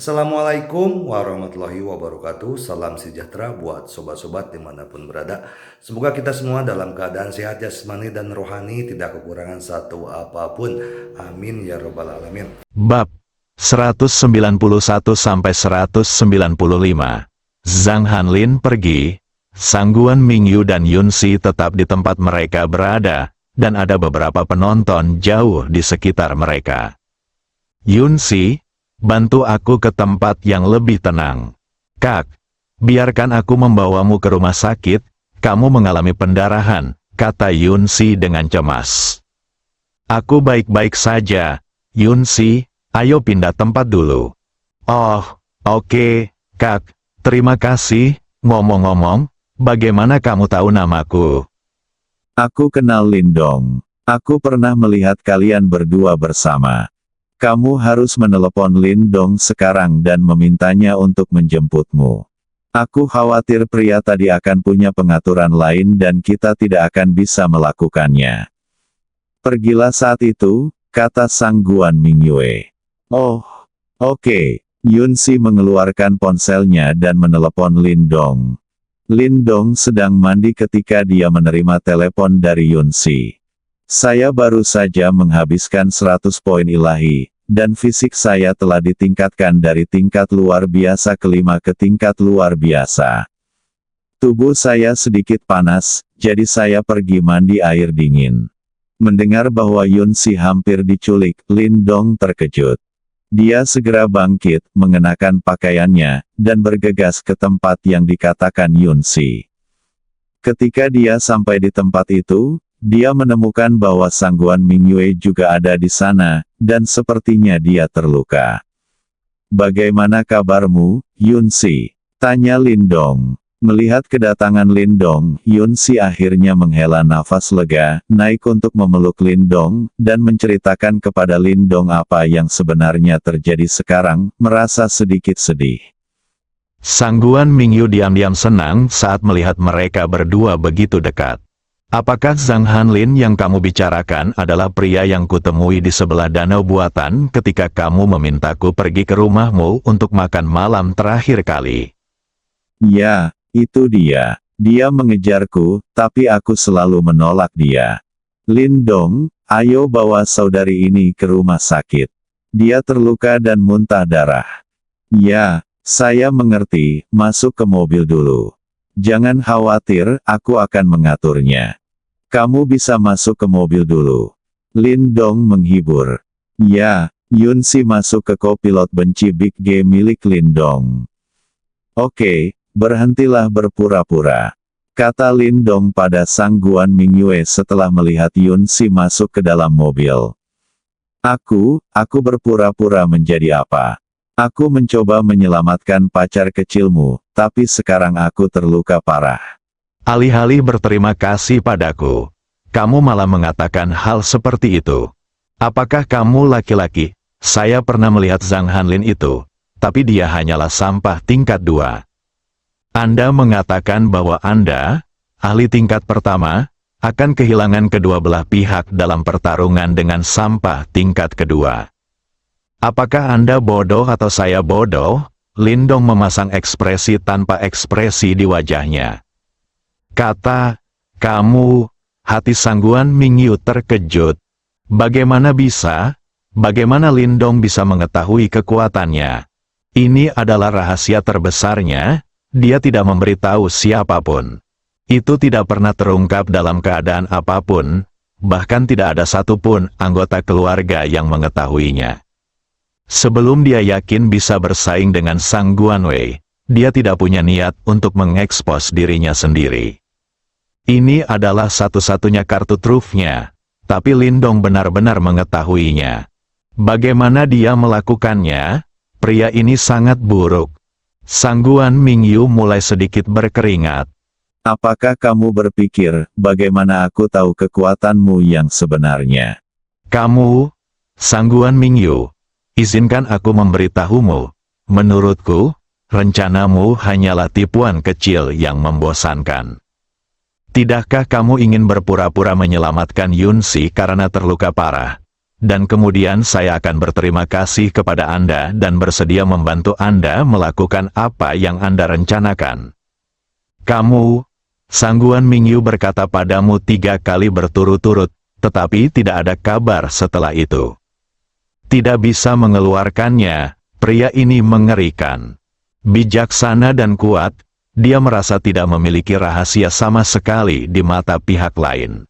Assalamualaikum warahmatullahi wabarakatuh. Salam sejahtera buat sobat-sobat dimanapun berada. Semoga kita semua dalam keadaan sehat jasmani dan rohani, tidak kekurangan satu apapun. Amin ya robbal alamin. Bab 191-195. Zhang Hanlin pergi. Sangguan Mingyu dan Yunxi tetap di tempat mereka berada, dan ada beberapa penonton jauh di sekitar mereka. Yunxi, bantu aku ke tempat yang lebih tenang. Kak, biarkan aku membawamu ke rumah sakit, kamu mengalami pendarahan, kata Yunxi dengan cemas. Aku baik-baik saja, Yunxi, ayo pindah tempat dulu. Oh, oke, Kak, terima kasih. Ngomong-ngomong, bagaimana kamu tahu namaku? Aku kenal Lindong. Aku pernah melihat kalian berdua bersama. Kamu harus menelepon Lindong sekarang dan memintanya untuk menjemputmu. Aku khawatir pria tadi akan punya pengaturan lain dan kita tidak akan bisa melakukannya. Pergilah saat itu, kata Sangguan Mingyue. Oh, oke. Yunxi mengeluarkan ponselnya dan menelepon Lindong. Lindong sedang mandi ketika dia menerima telepon dari Yunxi. Saya baru saja menghabiskan 100 poin ilahi, dan fisik saya telah ditingkatkan dari tingkat luar biasa kelima ke tingkat luar biasa. Tubuh saya sedikit panas, jadi saya pergi mandi air dingin. Mendengar bahwa Yunxi hampir diculik, Lindong terkejut. Dia segera bangkit, mengenakan pakaiannya, dan bergegas ke tempat yang dikatakan Yunxi. Ketika dia sampai di tempat itu, dia menemukan bahwa Sangguan Mingyue juga ada di sana, dan sepertinya dia terluka. Bagaimana kabarmu, Yunxi? Tanya Lindong. Melihat kedatangan Lindong, Yunxi akhirnya menghela nafas lega, naik untuk memeluk Lindong, dan menceritakan kepada Lindong apa yang sebenarnya terjadi sekarang, merasa sedikit sedih. Sangguan Mingyu diam-diam senang saat melihat mereka berdua begitu dekat. Apakah Zhang Hanlin yang kamu bicarakan adalah pria yang kutemui di sebelah danau buatan ketika kamu memintaku pergi ke rumahmu untuk makan malam terakhir kali? Ya, itu dia. Dia mengejarku, tapi aku selalu menolak dia. Lindong, ayo bawa saudari ini ke rumah sakit. Dia terluka dan muntah darah. Ya, saya mengerti, masuk ke mobil dulu. Jangan khawatir, aku akan mengaturnya. Kamu bisa masuk ke mobil dulu. Lindong menghibur. Ya, Yunxi masuk ke kopilot benci Big G milik Lindong. Oke, berhentilah berpura-pura, kata Lindong pada Sangguan Mingyue setelah melihat Yunxi masuk ke dalam mobil. Aku berpura-pura menjadi apa? Aku mencoba menyelamatkan pacar kecilmu, tapi sekarang aku terluka parah. Alih-alih berterima kasih padaku, kamu malah mengatakan hal seperti itu. Apakah kamu laki-laki? Saya pernah melihat Zhang Hanlin itu, tapi dia hanyalah sampah tingkat 2. Anda mengatakan bahwa Anda, ahli tingkat pertama, akan kehilangan kedua belah pihak dalam pertarungan dengan sampah tingkat kedua. Apakah Anda bodoh atau saya bodoh? Lindong memasang ekspresi tanpa ekspresi di wajahnya. Kata, kamu, hati Sangguan Mingyu terkejut. Bagaimana bisa? Bagaimana Lindong bisa mengetahui kekuatannya? Ini adalah rahasia terbesarnya. Dia tidak memberitahu siapapun. Itu tidak pernah terungkap dalam keadaan apapun, bahkan tidak ada satupun anggota keluarga yang mengetahuinya. Sebelum dia yakin bisa bersaing dengan Sang Guanwei, dia tidak punya niat untuk mengekspos dirinya sendiri. Ini adalah satu-satunya kartu trufnya, tapi Lindong benar-benar mengetahuinya. Bagaimana dia melakukannya? Pria ini sangat buruk. Sangguan Mingyu mulai sedikit berkeringat. Apakah kamu berpikir, bagaimana aku tahu kekuatanmu yang sebenarnya? Kamu, Sangguan Mingyu, izinkan aku memberitahumu. Menurutku, rencanamu hanyalah tipuan kecil yang membosankan. Tidakkah kamu ingin berpura-pura menyelamatkan Yunxi karena terluka parah? dan kemudian saya akan berterima kasih kepada Anda dan bersedia membantu Anda melakukan apa yang Anda rencanakan. Kamu, Sangguan Mingyu berkata padamu 3 kali berturut-turut, tetapi tidak ada kabar setelah itu. Tidak bisa mengeluarkannya, pria ini mengerikan. Bijaksana dan kuat, dia merasa tidak memiliki rahasia sama sekali di mata pihak lain.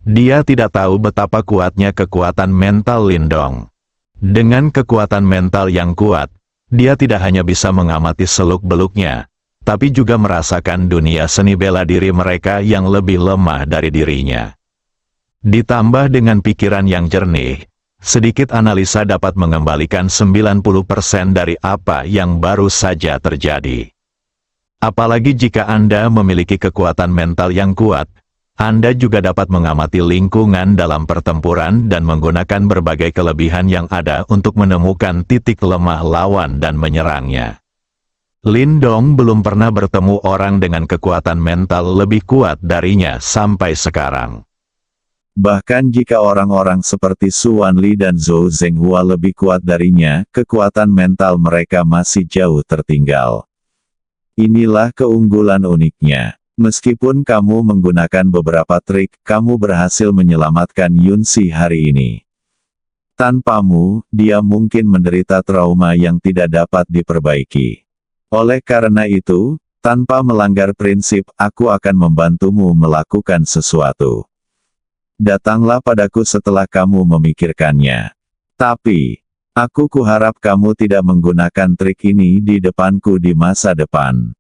Dia tidak tahu betapa kuatnya kekuatan mental Lindong. Dengan kekuatan mental yang kuat, dia tidak hanya bisa mengamati seluk-beluknya, tapi juga merasakan dunia seni bela diri mereka yang lebih lemah dari dirinya. Ditambah dengan pikiran yang jernih, sedikit analisa dapat mengembalikan 90% dari apa yang baru saja terjadi. Apalagi jika Anda memiliki kekuatan mental yang kuat, Anda juga dapat mengamati lingkungan dalam pertempuran dan menggunakan berbagai kelebihan yang ada untuk menemukan titik lemah lawan dan menyerangnya. Lindong belum pernah bertemu orang dengan kekuatan mental lebih kuat darinya sampai sekarang. Bahkan jika orang-orang seperti Su Wanli dan Zhou Zhenghua lebih kuat darinya, kekuatan mental mereka masih jauh tertinggal. Inilah keunggulan uniknya. Meskipun kamu menggunakan beberapa trik, kamu berhasil menyelamatkan Yunsi hari ini. Tanpamu, dia mungkin menderita trauma yang tidak dapat diperbaiki. Oleh karena itu, tanpa melanggar prinsip, aku akan membantumu melakukan sesuatu. Datanglah padaku setelah kamu memikirkannya. Tapi, aku kuharap kamu tidak menggunakan trik ini di depanku di masa depan.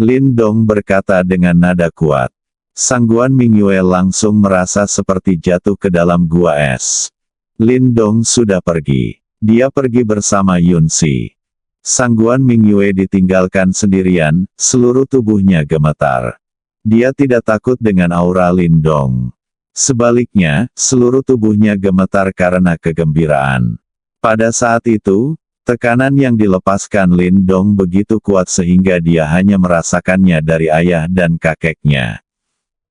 Lindong berkata dengan nada kuat. Sangguan Mingyue langsung merasa seperti jatuh ke dalam gua es. Lindong sudah pergi. Dia pergi bersama Yunsi. Sangguan Mingyue ditinggalkan sendirian, seluruh tubuhnya gemetar. Dia tidak takut dengan aura Lindong. Sebaliknya, seluruh tubuhnya gemetar karena kegembiraan. Pada saat itu, tekanan yang dilepaskan Lindong begitu kuat sehingga dia hanya merasakannya dari ayah dan kakeknya.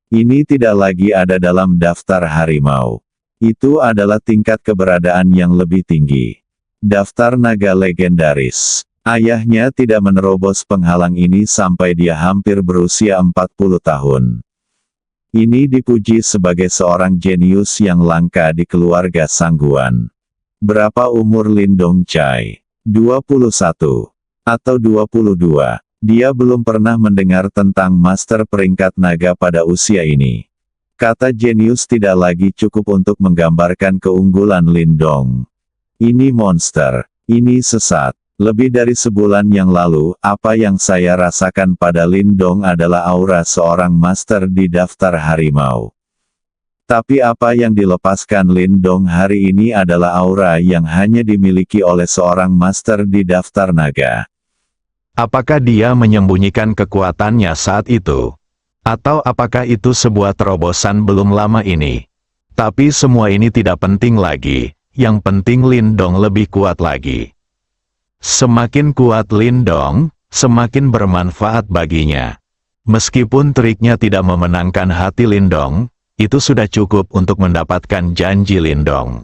Ini tidak lagi ada dalam daftar harimau. Itu adalah tingkat keberadaan yang lebih tinggi. Daftar naga legendaris. Ayahnya tidak menerobos penghalang ini sampai dia hampir berusia 40 tahun. Ini dipuji sebagai seorang jenius yang langka di keluarga Sangguan. Berapa umur Lindong Chai? 21 atau 22. Dia belum pernah mendengar tentang master peringkat naga pada usia ini. Kata jenius tidak lagi cukup untuk menggambarkan keunggulan Lindong. Ini monster. Ini sesat. Lebih dari sebulan yang lalu, apa yang saya rasakan pada Lindong adalah aura seorang master di daftar harimau. Tapi apa yang dilepaskan Lindong hari ini adalah aura yang hanya dimiliki oleh seorang master di daftar naga. Apakah dia menyembunyikan kekuatannya saat itu? Atau apakah itu sebuah terobosan belum lama ini? Tapi semua ini tidak penting lagi, yang penting Lindong lebih kuat lagi. Semakin kuat Lindong, semakin bermanfaat baginya. Meskipun triknya tidak memenangkan hati Lindong, itu sudah cukup untuk mendapatkan janji Lindong.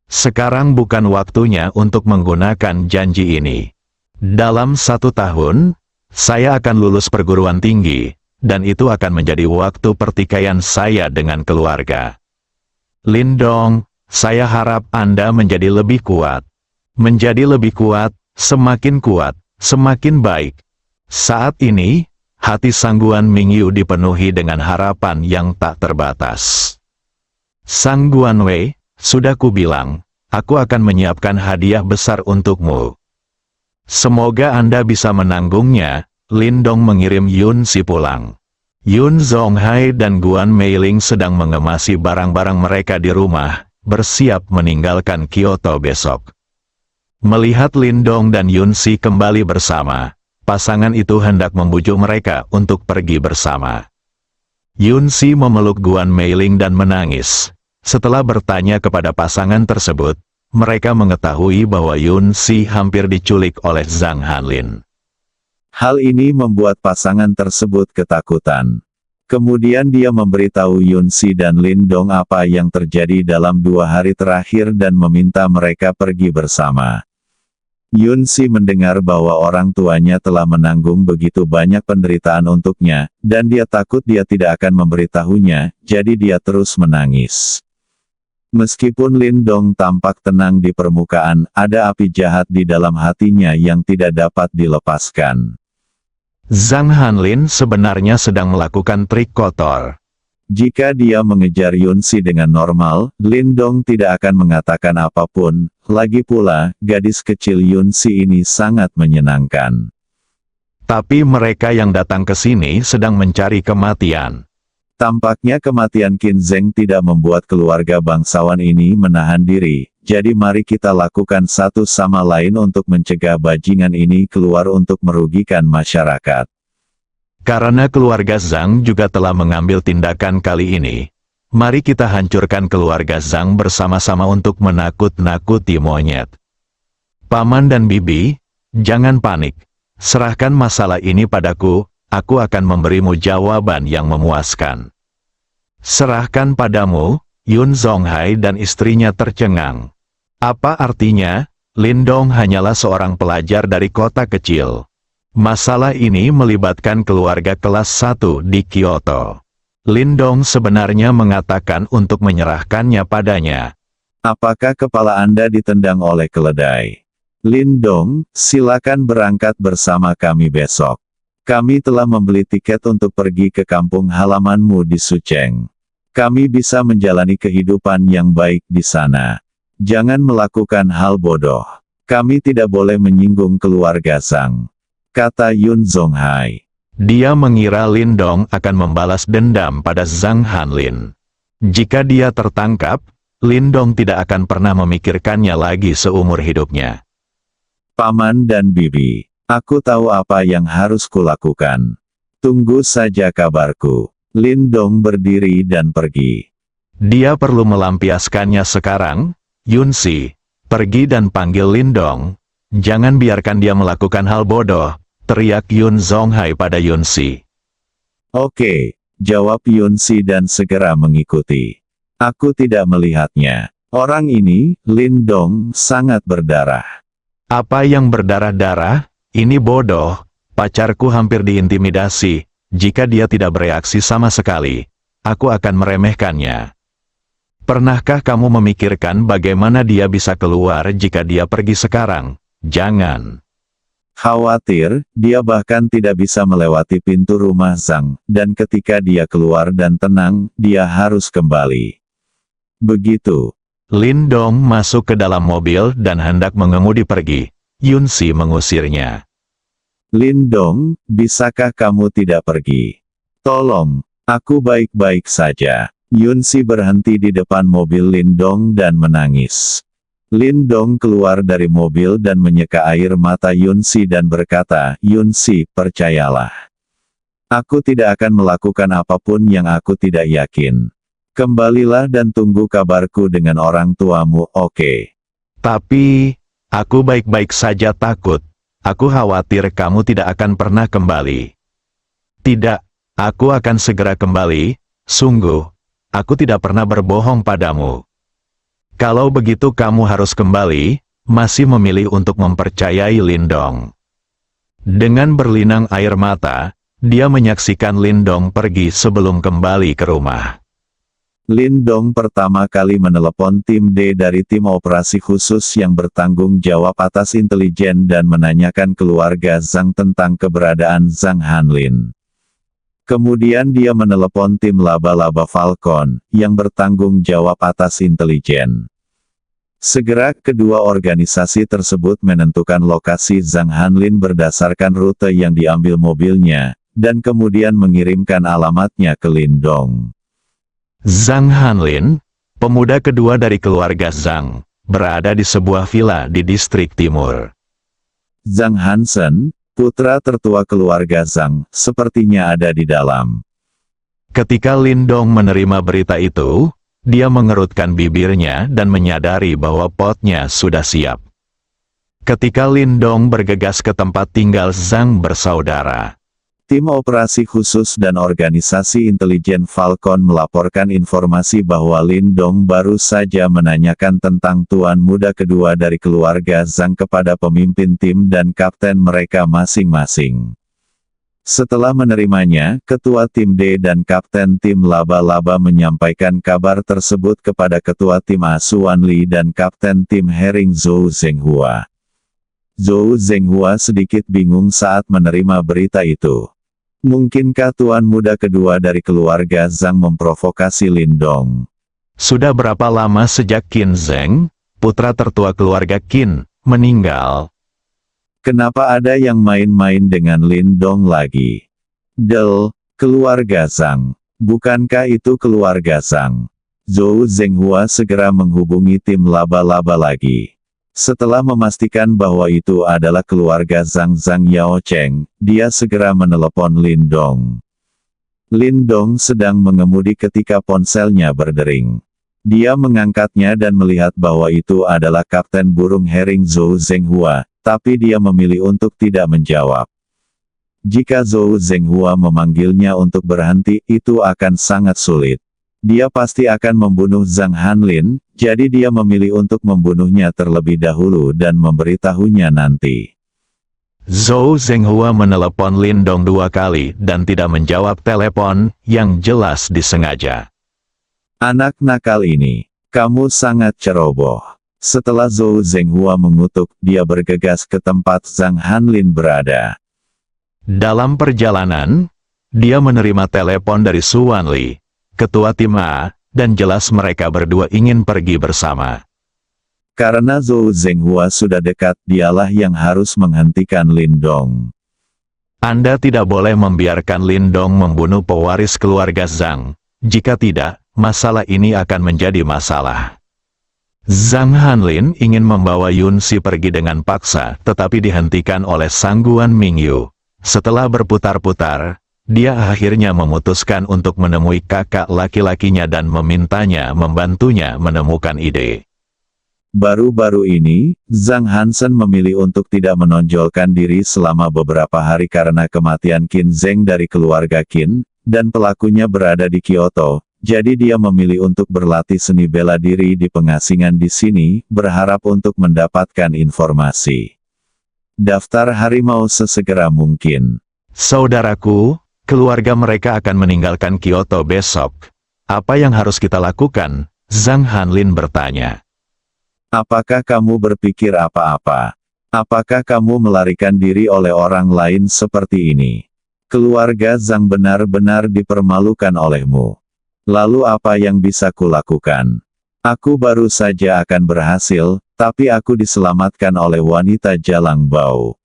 Sekarang bukan waktunya untuk menggunakan janji ini. Dalam 1 tahun, saya akan lulus perguruan tinggi, dan itu akan menjadi waktu pertikaian saya dengan keluarga. Lindong, saya harap Anda menjadi lebih kuat. Menjadi lebih kuat, semakin baik. Saat ini, hati Sangguan Mingyu dipenuhi dengan harapan yang tak terbatas. Sangguan Wei, sudah kubilang, aku akan menyiapkan hadiah besar untukmu. Semoga Anda bisa menanggungnya. Lindong mengirim Yunsi pulang. Yun Zonghai dan Guan Meiling sedang mengemasi barang-barang mereka di rumah, bersiap meninggalkan Kyoto besok. Melihat Lindong dan Yunsi kembali bersama, pasangan itu hendak membujuk mereka untuk pergi bersama. Yunsi memeluk Guan Meiling dan menangis. Setelah bertanya kepada pasangan tersebut, mereka mengetahui bahwa Yunsi hampir diculik oleh Zhang Hanlin. Hal ini membuat pasangan tersebut ketakutan. Kemudian dia memberitahu Yunsi dan Lindong apa yang terjadi dalam 2 hari terakhir dan meminta mereka pergi bersama. Yunsi mendengar bahwa orang tuanya telah menanggung begitu banyak penderitaan untuknya, dan dia takut dia tidak akan memberitahunya, jadi dia terus menangis. Meskipun Lindong tampak tenang di permukaan, ada api jahat di dalam hatinya yang tidak dapat dilepaskan. Zhang Hanlin sebenarnya sedang melakukan trik kotor. Jika dia mengejar Yunsi dengan normal, Lindong tidak akan mengatakan apapun, lagi pula, gadis kecil Yunsi ini sangat menyenangkan. Tapi mereka yang datang ke sini sedang mencari kematian. Tampaknya kematian Qin Zheng tidak membuat keluarga bangsawan ini menahan diri, jadi mari kita lakukan satu sama lain untuk mencegah bajingan ini keluar untuk merugikan masyarakat. Karena keluarga Zhang juga telah mengambil tindakan kali ini, mari kita hancurkan keluarga Zhang bersama-sama untuk menakut-nakuti monyet. Paman dan Bibi, jangan panik. Serahkan masalah ini padaku, aku akan memberimu jawaban yang memuaskan. Serahkan padamu, Yun Zonghai dan istrinya tercengang. Apa artinya? Lindong hanyalah seorang pelajar dari kota kecil. Masalah ini melibatkan keluarga kelas 1 di Kyoto. Lindong sebenarnya mengatakan untuk menyerahkannya padanya. Apakah kepala Anda ditendang oleh keledai? Lindong, silakan berangkat bersama kami besok. Kami telah membeli tiket untuk pergi ke kampung halamanmu di Sucheng. Kami bisa menjalani kehidupan yang baik di sana. Jangan melakukan hal bodoh. Kami tidak boleh menyinggung keluarga Zhang, kata Yun Zonghai. Dia mengira Lindong akan membalas dendam pada Zhang Hanlin. Jika dia tertangkap, Lindong tidak akan pernah memikirkannya lagi seumur hidupnya. Paman dan Bibi, aku tahu apa yang harus kulakukan. Tunggu saja kabarku. Lindong berdiri dan pergi. Dia perlu melampiaskannya sekarang. Yunsi, pergi dan panggil Lindong. Jangan biarkan dia melakukan hal bodoh, teriak Yun Zonghai pada Yunsi. Oke, jawab Yunsi dan segera mengikuti. Aku tidak melihatnya. Orang ini, Lindong, sangat berdarah. Apa yang berdarah-darah? Ini bodoh. Pacarku hampir diintimidasi. Jika dia tidak bereaksi sama sekali, aku akan meremehkannya. Pernahkah kamu memikirkan bagaimana dia bisa keluar jika dia pergi sekarang? Jangan. Khawatir, dia bahkan tidak bisa melewati pintu rumah Zhang, dan ketika dia keluar dan tenang, dia harus kembali. Begitu. Lindong masuk ke dalam mobil dan hendak mengemudi pergi. Yunsi mengusirnya. Lindong, bisakah kamu tidak pergi? Tolong, aku baik-baik saja. Yunsi berhenti di depan mobil Lindong dan menangis. Lindong keluar dari mobil dan menyeka air mata Yunsi dan berkata, Yunsi, percayalah. Aku tidak akan melakukan apapun yang aku tidak yakin. Kembalilah dan tunggu kabarku dengan orang tuamu, oke? Tapi, aku baik-baik saja takut. Aku khawatir kamu tidak akan pernah kembali. Tidak, aku akan segera kembali, sungguh. Aku tidak pernah berbohong padamu. Kalau begitu kamu harus kembali, masih memilih untuk mempercayai Lindong. Dengan berlinang air mata, dia menyaksikan Lindong pergi sebelum kembali ke rumah. Lindong pertama kali menelepon tim D dari tim operasi khusus yang bertanggung jawab atas intelijen dan menanyakan keluarga Zhang tentang keberadaan Zhang Hanlin. Kemudian dia menelepon tim laba-laba Falcon, yang bertanggung jawab atas intelijen. Segera kedua organisasi tersebut menentukan lokasi Zhang Hanlin berdasarkan rute yang diambil mobilnya, dan kemudian mengirimkan alamatnya ke Lindong. Zhang Hanlin, pemuda kedua dari keluarga Zhang, berada di sebuah villa di distrik timur. Zhang Hansen, putra tertua keluarga Zhang, sepertinya ada di dalam. Ketika Lindong menerima berita itu, dia mengerutkan bibirnya dan menyadari bahwa potnya sudah siap. Ketika Lindong bergegas ke tempat tinggal Zhang bersaudara. Tim operasi khusus dan organisasi intelijen Falcon melaporkan informasi bahwa Lin Dong baru saja menanyakan tentang tuan muda kedua dari keluarga Zhang kepada pemimpin tim dan kapten mereka masing-masing. Setelah menerimanya, ketua tim D dan kapten tim Laba-Laba menyampaikan kabar tersebut kepada ketua tim A Suan Li dan kapten tim Hering Zhou Zhenghua. Zhou Zhenghua sedikit bingung saat menerima berita itu. Mungkinkah tuan muda kedua dari keluarga Zhang memprovokasi Lin Dong? Sudah berapa lama sejak Qin Zheng, putra tertua keluarga Qin, meninggal? Kenapa ada yang main-main dengan Lin Dong lagi? Keluarga Zhang. Bukankah itu keluarga Zhang? Zhou Zhenghua segera menghubungi tim Laba-Laba lagi. Setelah memastikan bahwa itu adalah keluarga Zhang Yao Cheng, dia segera menelepon Lin Dong. Lin Dong sedang mengemudi ketika ponselnya berdering. Dia mengangkatnya dan melihat bahwa itu adalah Kapten Burung Hering Zhou Zhenghua, tapi dia memilih untuk tidak menjawab. Jika Zhou Zhenghua memanggilnya untuk berhenti, itu akan sangat sulit. Dia pasti akan membunuh Zhang Hanlin, jadi dia memilih untuk membunuhnya terlebih dahulu dan memberitahunya nanti. Zhou Zhenghua menelepon Lin Dong 2 kali dan tidak menjawab telepon, yang jelas disengaja. Anak nakal ini, kamu sangat ceroboh. Setelah Zhou Zhenghua mengutuk, dia bergegas ke tempat Zhang Hanlin berada. Dalam perjalanan, dia menerima telepon dari Suan Li, ketua tim A, dan jelas mereka berdua ingin pergi bersama. Karena Zhou Zhenghua sudah dekat, dialah yang harus menghentikan Lin Dong. Anda tidak boleh membiarkan Lin Dong membunuh pewaris keluarga Zhang. Jika tidak, masalah ini akan menjadi masalah. Zhang Hanlin ingin membawa Yun Si pergi dengan paksa, tetapi dihentikan oleh Sangguan Mingyu. Setelah berputar-putar, dia akhirnya memutuskan untuk menemui kakak laki-lakinya dan memintanya membantunya menemukan ide. Baru-baru ini, Zhang Hansen memilih untuk tidak menonjolkan diri selama beberapa hari karena kematian Qin Zheng dari keluarga Qin, dan pelakunya berada di Kyoto, jadi dia memilih untuk berlatih seni bela diri di pengasingan di sini, berharap untuk mendapatkan informasi. Daftar harimau sesegera mungkin. Saudaraku, keluarga mereka akan meninggalkan Kyoto besok. Apa yang harus kita lakukan? Zhang Hanlin bertanya. Apakah kamu berpikir apa-apa? Apakah kamu melarikan diri oleh orang lain seperti ini? Keluarga Zhang benar-benar dipermalukan olehmu. Lalu apa yang bisa kulakukan? Aku baru saja akan berhasil, tapi aku diselamatkan oleh wanita Jalang Bau.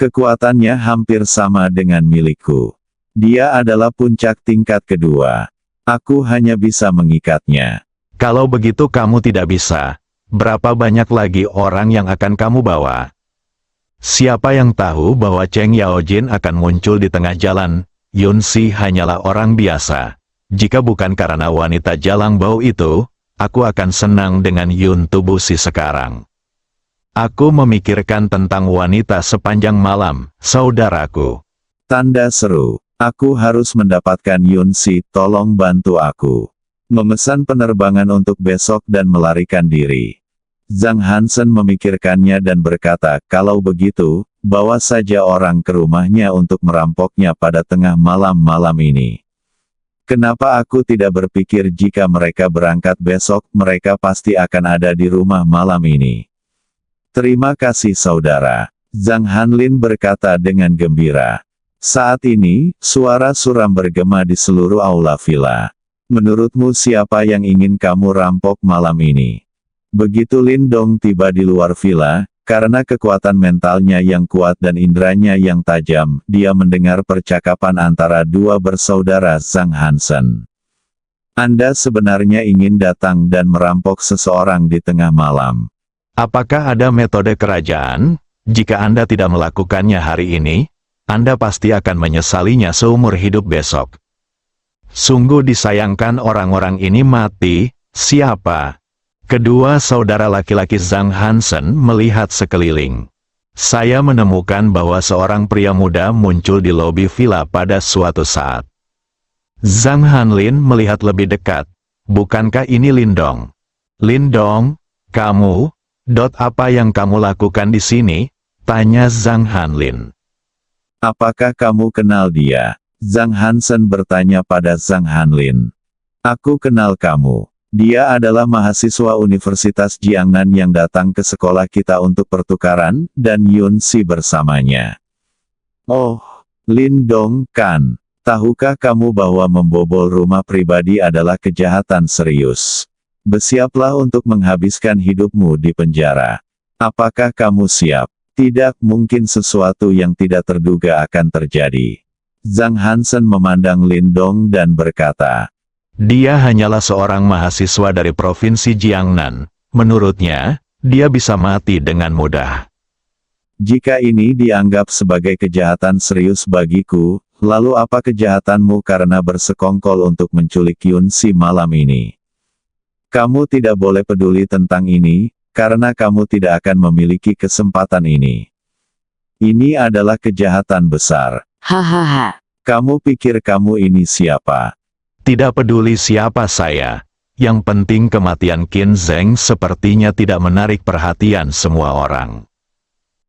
Kekuatannya hampir sama dengan milikku. Dia adalah puncak tingkat kedua. Aku hanya bisa mengikatnya. Kalau begitu kamu tidak bisa. Berapa banyak lagi orang yang akan kamu bawa? Siapa yang tahu bahwa Cheng Yaojin akan muncul di tengah jalan? Yun Si hanyalah orang biasa. Jika bukan karena wanita Jalang Bau itu, aku akan senang dengan Yun Tubu Si sekarang. Aku memikirkan tentang wanita sepanjang malam, saudaraku. Tanda seru. Aku harus mendapatkan Yun Si, tolong bantu aku. Memesan penerbangan untuk besok dan melarikan diri. Zhang Hansen memikirkannya dan berkata, kalau begitu, bawa saja orang ke rumahnya untuk merampoknya pada tengah malam ini. Kenapa aku tidak berpikir jika mereka berangkat besok, mereka pasti akan ada di rumah malam ini. Terima kasih saudara. Zhang Hanlin berkata dengan gembira. Saat ini, suara suram bergema di seluruh aula villa. Menurutmu siapa yang ingin kamu rampok malam ini? Begitu Lin Dong tiba di luar villa, karena kekuatan mentalnya yang kuat dan indranya yang tajam, dia mendengar percakapan antara dua bersaudara Zhang Hansen. Anda sebenarnya ingin datang dan merampok seseorang di tengah malam. Apakah ada metode kerajaan? Jika Anda tidak melakukannya hari ini, Anda pasti akan menyesalinya seumur hidup besok. Sungguh disayangkan orang-orang ini mati. Siapa? Kedua saudara laki-laki Zhang Hansen melihat sekeliling. Saya menemukan bahwa seorang pria muda muncul di lobi villa pada suatu saat. Zhang Hanlin melihat lebih dekat. Bukankah ini Lindong? Lindong, kamu? Apa yang kamu lakukan di sini? Tanya Zhang Hanlin. Apakah kamu kenal dia? Zhang Hansen bertanya pada Zhang Hanlin. Aku kenal kamu. Dia adalah mahasiswa Universitas Jiangnan yang datang ke sekolah kita untuk pertukaran, dan Yun Si bersamanya. Oh, Lindong kan. Tahukah kamu bahwa membobol rumah pribadi adalah kejahatan serius? Bersiaplah untuk menghabiskan hidupmu di penjara. Apakah kamu siap? Tidak mungkin sesuatu yang tidak terduga akan terjadi. Zhang Hansen memandang Lindong dan berkata, Dia hanyalah seorang mahasiswa dari provinsi Jiangnan. Menurutnya, dia bisa mati dengan mudah. jika ini dianggap sebagai kejahatan serius bagiku, lalu apa kejahatanmu karena bersekongkol untuk menculik Yun Si malam ini? Kamu tidak boleh peduli tentang ini, karena kamu tidak akan memiliki kesempatan ini. Ini adalah kejahatan besar. Hahaha. Kamu pikir kamu ini siapa? Tidak peduli siapa saya. Yang penting kematian Qin Zheng sepertinya tidak menarik perhatian semua orang.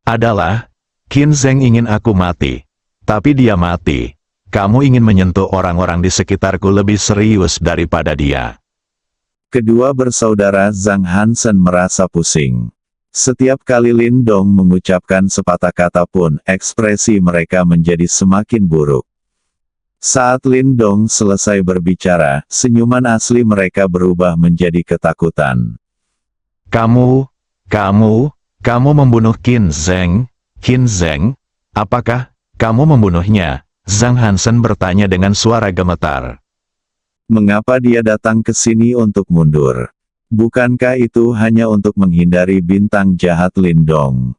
Adalah, Qin Zheng ingin aku mati. Tapi dia mati. Kamu ingin menyentuh orang-orang di sekitarku lebih serius daripada dia. Kedua bersaudara Zhang Hansen merasa pusing. Setiap kali Lindong mengucapkan sepatah kata pun, ekspresi mereka menjadi semakin buruk. Saat Lindong selesai berbicara, senyuman asli mereka berubah menjadi ketakutan. Kamu membunuh Qin Zheng? Qin Zheng? Apakah kamu membunuhnya? Zhang Hansen bertanya dengan suara gemetar. Mengapa dia datang ke sini untuk mundur? Bukankah itu hanya untuk menghindari bintang jahat Lindong?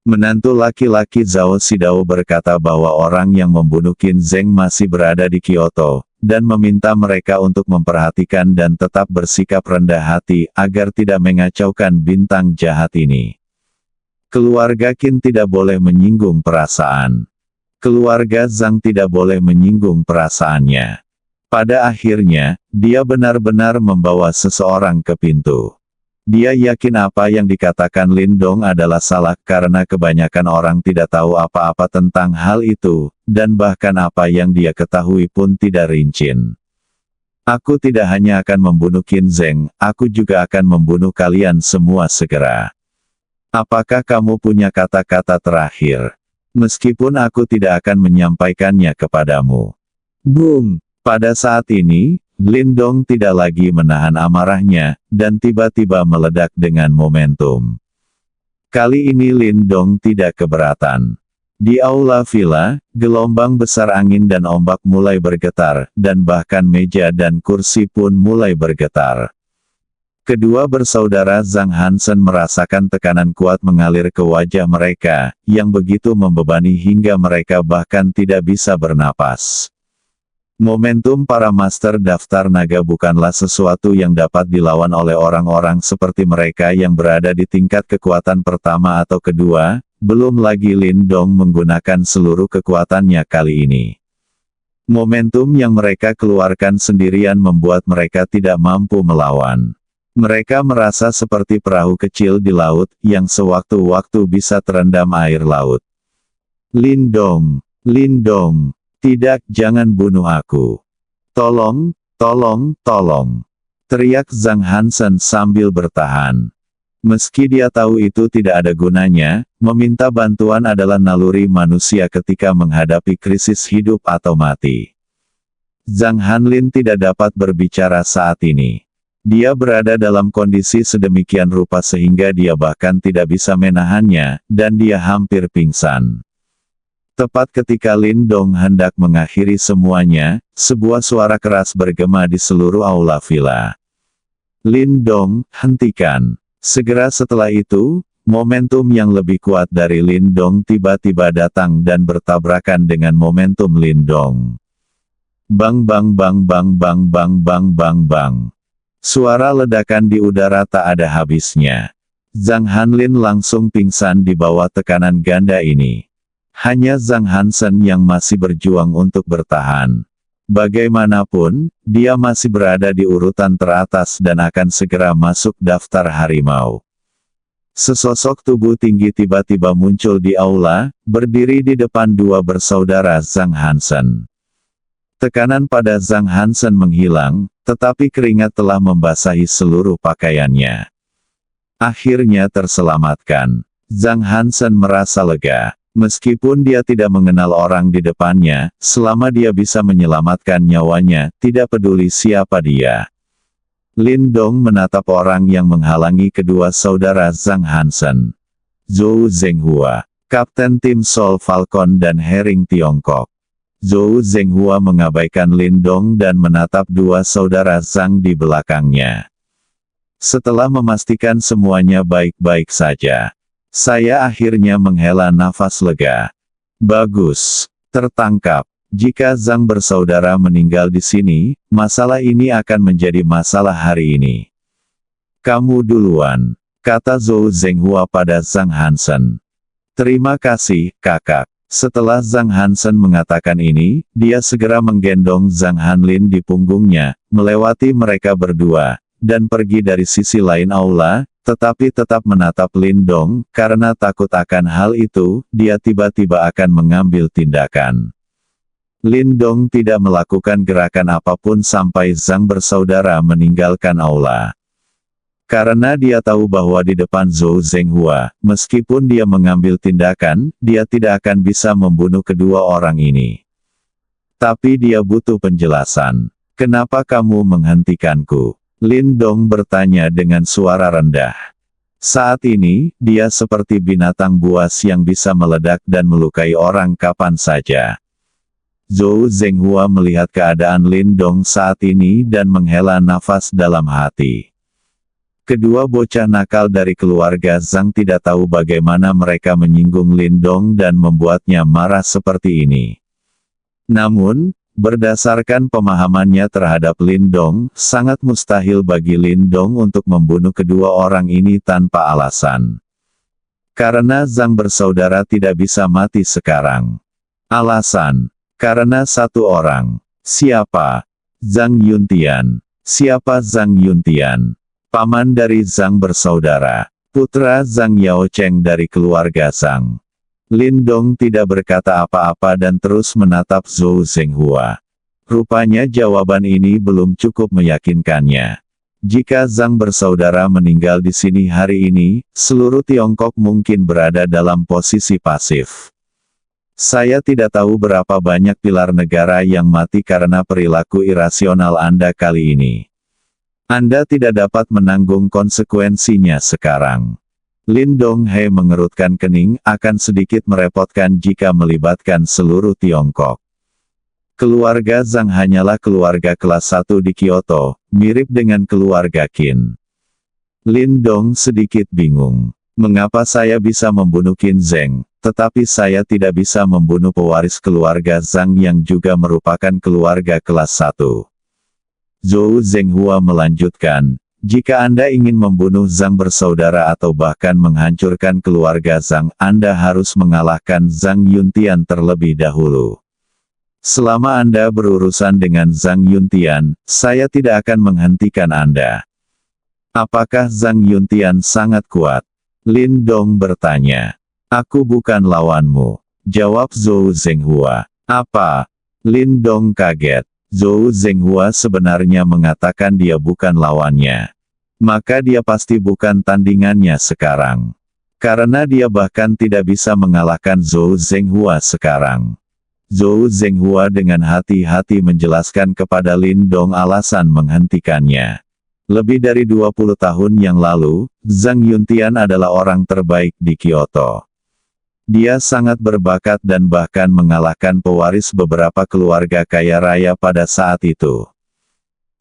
Menantu laki-laki Zhao Xidao berkata bahwa orang yang membunuh Qin Zheng masih berada di Kyoto, dan meminta mereka untuk memperhatikan dan tetap bersikap rendah hati, agar tidak mengacaukan bintang jahat ini. Keluarga Qin tidak boleh menyinggung perasaan. Keluarga Zhang tidak boleh menyinggung perasaannya. Pada akhirnya, dia benar-benar membawa seseorang ke pintu. Dia yakin apa yang dikatakan Lindong adalah salah karena kebanyakan orang tidak tahu apa-apa tentang hal itu, dan bahkan apa yang dia ketahui pun tidak rinci. Aku tidak hanya akan membunuh Qin Zheng, aku juga akan membunuh kalian semua segera. Apakah kamu punya kata-kata terakhir? Meskipun aku tidak akan menyampaikannya kepadamu. Boom! Pada saat ini, Lindong tidak lagi menahan amarahnya, dan tiba-tiba meledak dengan momentum. Kali ini Lindong tidak keberatan. Di aula villa, gelombang besar angin dan ombak mulai bergetar, dan bahkan meja dan kursi pun mulai bergetar. Kedua bersaudara Zhang Hansen merasakan tekanan kuat mengalir ke wajah mereka, yang begitu membebani hingga mereka bahkan tidak bisa bernapas. Momentum para master daftar naga bukanlah sesuatu yang dapat dilawan oleh orang-orang seperti mereka yang berada di tingkat kekuatan pertama atau kedua, belum lagi Lindong menggunakan seluruh kekuatannya kali ini. Momentum yang mereka keluarkan sendirian membuat mereka tidak mampu melawan. Mereka merasa seperti perahu kecil di laut, yang sewaktu-waktu bisa terendam air laut. Lindong, Lindong. Tidak, jangan bunuh aku. Tolong, tolong, tolong. Teriak Zhang Hansen sambil bertahan. Meski dia tahu itu tidak ada gunanya, meminta bantuan adalah naluri manusia ketika menghadapi krisis hidup atau mati. Zhang Hanlin tidak dapat berbicara saat ini. Dia berada dalam kondisi sedemikian rupa sehingga dia bahkan tidak bisa menahannya, dan dia hampir pingsan. Tepat ketika Lindong hendak mengakhiri semuanya, sebuah suara keras bergema di seluruh aula villa. Lindong, hentikan. Segera setelah itu, momentum yang lebih kuat dari Lindong tiba-tiba datang dan bertabrakan dengan momentum Lindong. Bang bang bang bang bang bang bang bang bang. Suara ledakan di udara tak ada habisnya. Zhang Hanlin langsung pingsan di bawah tekanan ganda ini. Hanya Zhang Hansen yang masih berjuang untuk bertahan. Bagaimanapun, dia masih berada di urutan teratas dan akan segera masuk daftar harimau. Sesosok tubuh tinggi tiba-tiba muncul di aula, berdiri di depan dua bersaudara Zhang Hansen. Tekanan pada Zhang Hansen menghilang, tetapi keringat telah membasahi seluruh pakaiannya. Akhirnya terselamatkan. Zhang Hansen merasa lega. Meskipun dia tidak mengenal orang di depannya, selama dia bisa menyelamatkan nyawanya, tidak peduli siapa dia. Lin Dong menatap orang yang menghalangi kedua saudara Zhang Hansen. Zhou Zhenghua, Kapten tim Sol Falcon dan Herring Tiongkok. Zhou Zhenghua mengabaikan Lin Dong dan menatap dua saudara Zhang di belakangnya. Setelah memastikan semuanya baik-baik saja, saya akhirnya menghela nafas lega. Bagus, tertangkap. Jika Zhang bersaudara meninggal di sini, masalah ini akan menjadi masalah hari ini. Kamu duluan, kata Zhou Zhenghua pada Zhang Hansen. Terima kasih, kakak. Setelah Zhang Hansen mengatakan ini, dia segera menggendong Zhang Hanlin di punggungnya, melewati mereka berdua, dan pergi dari sisi lain aula, tetapi tetap menatap Lin Dong, karena takut akan hal itu, dia tiba-tiba akan mengambil tindakan. Lin Dong tidak melakukan gerakan apapun sampai Zhang bersaudara meninggalkan aula. Karena dia tahu bahwa di depan Zhou Zhenghua, meskipun dia mengambil tindakan, dia tidak akan bisa membunuh kedua orang ini. Tapi dia butuh penjelasan. Kenapa kamu menghentikanku? Lin Dong bertanya dengan suara rendah. Saat ini, dia seperti binatang buas yang bisa meledak dan melukai orang kapan saja. Zhou Zhenghua melihat keadaan Lin Dong saat ini dan menghela nafas dalam hati. Kedua bocah nakal dari keluarga Zhang tidak tahu bagaimana mereka menyinggung Lin Dong dan membuatnya marah seperti ini. Namun, berdasarkan pemahamannya terhadap Lin Dong, sangat mustahil bagi Lin Dong untuk membunuh kedua orang ini tanpa alasan. Karena Zhang bersaudara tidak bisa mati sekarang. Alasan, karena satu orang. Siapa? Zhang Yuntian. Siapa Zhang Yuntian? Paman dari Zhang bersaudara. Putra Zhang Yaocheng dari keluarga Zhang. Lin Dong tidak berkata apa-apa dan terus menatap Zhou Zhenghua. Rupanya jawaban ini belum cukup meyakinkannya. Jika Zhang bersaudara meninggal di sini hari ini, seluruh Tiongkok mungkin berada dalam posisi pasif. Saya tidak tahu berapa banyak pilar negara yang mati karena perilaku irasional Anda kali ini. Anda tidak dapat menanggung konsekuensinya sekarang. Lin Dong He mengerutkan kening, akan sedikit merepotkan jika melibatkan seluruh Tiongkok. Keluarga Zhang hanyalah keluarga kelas 1 di Kyoto, mirip dengan keluarga Qin. Lin Dong sedikit bingung. Mengapa saya bisa membunuh Qin Zheng, tetapi saya tidak bisa membunuh pewaris keluarga Zhang yang juga merupakan keluarga kelas 1. Zhou Zhenghua melanjutkan. Jika Anda ingin membunuh Zhang bersaudara atau bahkan menghancurkan keluarga Zhang, Anda harus mengalahkan Zhang Yuntian terlebih dahulu. Selama Anda berurusan dengan Zhang Yuntian, saya tidak akan menghentikan Anda. Apakah Zhang Yuntian sangat kuat? Lin Dong bertanya. Aku bukan lawanmu, jawab Zhou Zhenghua. Apa? Lin Dong kaget. Zhou Zhenghua sebenarnya mengatakan dia bukan lawannya. Maka dia pasti bukan tandingannya sekarang. Karena dia bahkan tidak bisa mengalahkan Zhou Zhenghua sekarang. Zhou Zhenghua dengan hati-hati menjelaskan kepada Lin Dong alasan menghentikannya. Lebih dari 20 tahun yang lalu, Zhang Yuntian adalah orang terbaik di Kyoto. Dia sangat berbakat dan bahkan mengalahkan pewaris beberapa keluarga kaya raya pada saat itu.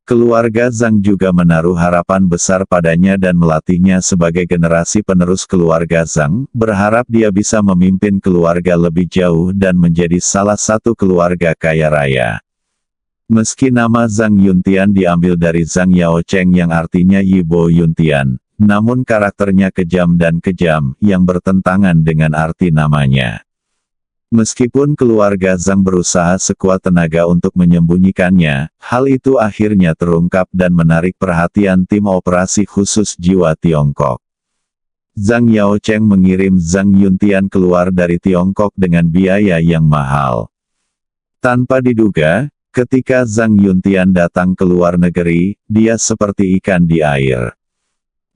Keluarga Zhang juga menaruh harapan besar padanya dan melatihnya sebagai generasi penerus keluarga Zhang, berharap dia bisa memimpin keluarga lebih jauh dan menjadi salah satu keluarga kaya raya. Meski nama Zhang Yuntian diambil dari Zhang Yaocheng yang artinya Yibo Yuntian, namun karakternya kejam dan kejam, yang bertentangan dengan arti namanya. Meskipun keluarga Zhang berusaha sekuat tenaga untuk menyembunyikannya, hal itu akhirnya terungkap dan menarik perhatian tim operasi khusus jiwa Tiongkok. Zhang Yaocheng mengirim Zhang Yuntian keluar dari Tiongkok dengan biaya yang mahal. Tanpa diduga, ketika Zhang Yuntian datang ke luar negeri, dia seperti ikan di air.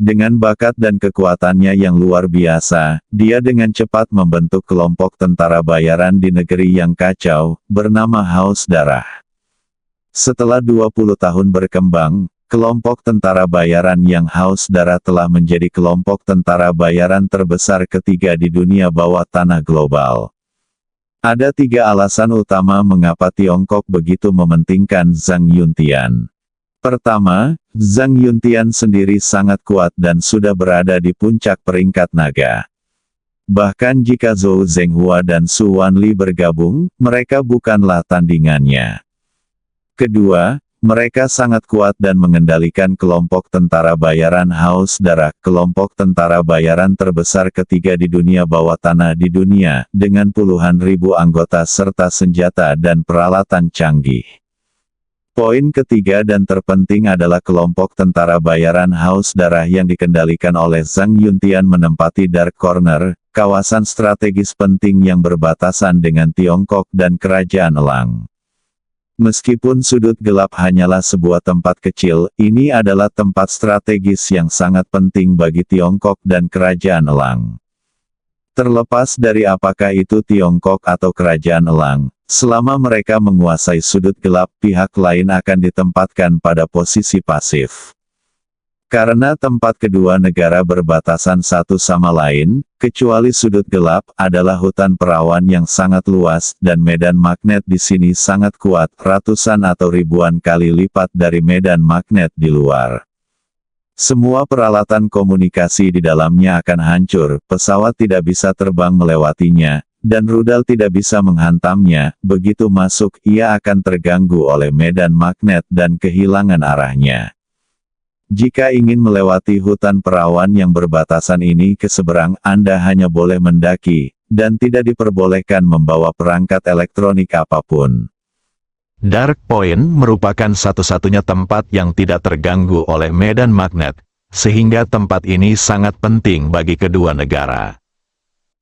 Dengan bakat dan kekuatannya yang luar biasa, dia dengan cepat membentuk kelompok tentara bayaran di negeri yang kacau, bernama Haus Darah. Setelah 20 tahun berkembang, kelompok tentara bayaran yang Haus Darah telah menjadi kelompok tentara bayaran terbesar ketiga di dunia bawah tanah global. Ada 3 alasan utama mengapa Tiongkok begitu mementingkan Zhang Yuntian. Pertama, Zhang Yuntian sendiri sangat kuat dan sudah berada di puncak peringkat naga. Bahkan jika Zhou Zhenghua dan Su Wanli bergabung, mereka bukanlah tandingannya. Kedua, mereka sangat kuat dan mengendalikan kelompok tentara bayaran Haus Darah, kelompok tentara bayaran terbesar ketiga di dunia bawah tanah di dunia, dengan puluhan ribu anggota serta senjata dan peralatan canggih. Poin ketiga dan terpenting adalah kelompok tentara bayaran Haus Darah yang dikendalikan oleh Zhang Yuntian menempati Dark Corner, kawasan strategis penting yang berbatasan dengan Tiongkok dan Kerajaan Elang. Meskipun sudut gelap hanyalah sebuah tempat kecil, ini adalah tempat strategis yang sangat penting bagi Tiongkok dan Kerajaan Elang. Terlepas dari apakah itu Tiongkok atau Kerajaan Elang, selama mereka menguasai sudut gelap, pihak lain akan ditempatkan pada posisi pasif. Karena tempat kedua negara berbatasan satu sama lain, kecuali sudut gelap, adalah hutan perawan yang sangat luas, dan medan magnet di sini sangat kuat, ratusan atau ribuan kali lipat dari medan magnet di luar. Semua peralatan komunikasi di dalamnya akan hancur, pesawat tidak bisa terbang melewatinya, dan rudal tidak bisa menghantamnya. Begitu masuk, ia akan terganggu oleh medan magnet dan kehilangan arahnya. Jika ingin melewati hutan perawan yang berbatasan ini ke seberang, Anda hanya boleh mendaki, dan tidak diperbolehkan membawa perangkat elektronik apapun. Dark Point merupakan satu-satunya tempat yang tidak terganggu oleh medan magnet, sehingga tempat ini sangat penting bagi kedua negara.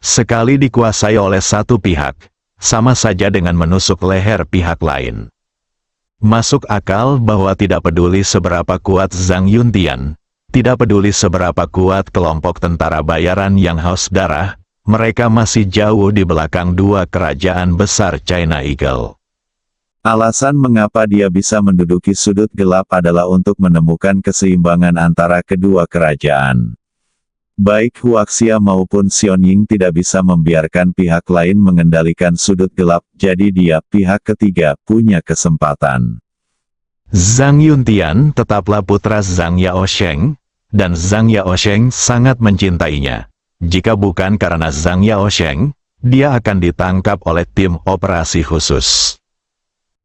Sekali dikuasai oleh satu pihak, sama saja dengan menusuk leher pihak lain. Masuk akal bahwa tidak peduli seberapa kuat Zhang Yuntian, tidak peduli seberapa kuat kelompok tentara bayaran yang Haus Darah, mereka masih jauh di belakang dua kerajaan besar China Eagle. Alasan mengapa dia bisa menduduki sudut gelap adalah untuk menemukan keseimbangan antara kedua kerajaan. Baik Huaxia maupun Xionying tidak bisa membiarkan pihak lain mengendalikan sudut gelap, jadi dia, pihak ketiga, punya kesempatan. Zhang Yuntian tetaplah putra Zhang Yaosheng, dan Zhang Yaosheng sangat mencintainya. Jika bukan karena Zhang Yaosheng, dia akan ditangkap oleh tim operasi khusus.